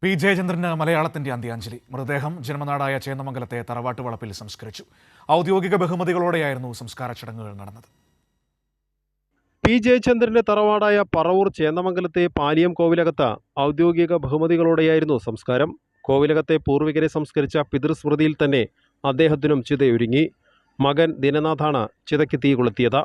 P ജയചന്ദ്രന് മലയാളത്തിന്റെ അന്ത്യാഞ്ജലി. മൃതദേഹം ജന്മനാടായ ചേന്നമംഗലത്തെ തറവാട്ട് വളപ്പിൽ സംസ്കരിച്ചു. ഔദ്യോഗിക ബഹുമതികളോടെയായിരുന്നു സംസ്കാര ചടങ്ങുകൾ നടന്നത്. പി ജയചന്ദ്രന്റെ തറവാടായ പറവൂർ ചേന്നമംഗലത്തെ പാലിയം കോവിലകത്ത് ഔദ്യോഗിക ബഹുമതികളോടെയായിരുന്നു സംസ്കാരം. കോവിലകത്തെ പൂർവികരെ സംസ്കരിച്ച പിതൃസ്മൃതിയിൽ തന്നെ അദ്ദേഹത്തിനും ചിതയൊരുങ്ങി. മകൻ ദിനനാഥാണ് ചിതയ്ക്ക് തീ കൊളുത്തിയത്.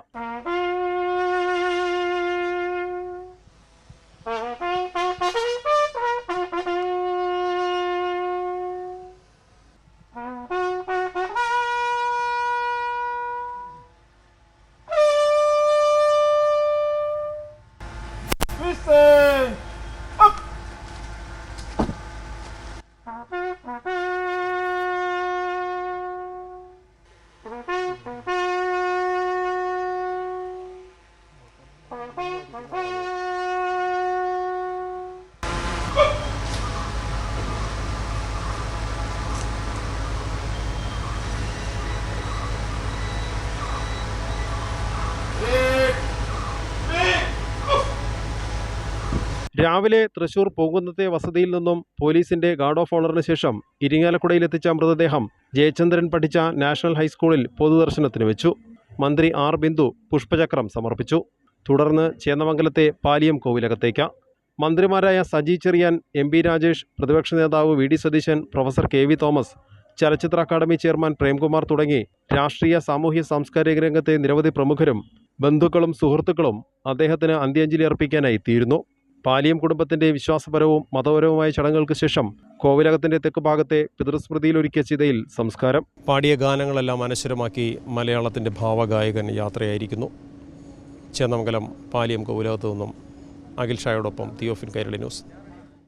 രാവിലെ തൃശൂർ പൂങ്കുന്നത്തെ വസതിയിൽ നിന്നും പോലീസിന്റെ ഗാർഡ് ഓഫ് ഓണറിന് ശേഷം ഇരിങ്ങാലക്കുടയിലെത്തിച്ച മൃതദേഹം ജയചന്ദ്രൻ പഠിച്ച നാഷണൽ ഹൈസ്കൂളിൽ പൊതുദർശനത്തിന് വെച്ചു. മന്ത്രി ആർ ബിന്ദു പുഷ്പചക്രം സമർപ്പിച്ചു. തുടർന്ന് ചേന്നമംഗലത്തെ പാലിയം കോവിലകത്തേക്ക് മന്ത്രിമാരായ സജി ചെറിയാൻ, എം പി രാജേഷ്, പ്രതിപക്ഷ നേതാവ് V D Satheesan, professor K V Thomas, ചലച്ചിത്ര അക്കാദമി ചെയർമാൻ പ്രേംകുമാർ തുടങ്ങി രാഷ്ട്രീയ സാമൂഹ്യ സാംസ്കാരിക രംഗത്തെ നിരവധി പ്രമുഖരും ബന്ധുക്കളും സുഹൃത്തുക്കളും അദ്ദേഹത്തിന് അന്ത്യാഞ്ജലി അർപ്പിക്കാനായി എത്തിയിരുന്നു. പാലിയം കുടുംബത്തിന്റെ വിശ്വാസപരവും മതപരവുമായ ചടങ്ങുകൾക്ക് ശേഷം കോവിലകത്തിന്റെ തെക്ക് ഭാഗത്തെ പിതൃസ്മൃതിയിലൊരുക്കിയ ചിതയിൽ സംസ്കാരം. പാടിയ ഗാനങ്ങളെല്ലാം അനശ്വരമാക്കി മലയാളത്തിന്റെ ഭാവഗായകൻ യാത്രയായിരിക്കുന്നു. ചേന്നമംഗലം പാലിയം കോവിലകത്തു നിന്നും അഖിൽ ഷായോടൊപ്പം തിയോഫിൻ കൈരളി ന്യൂസ്.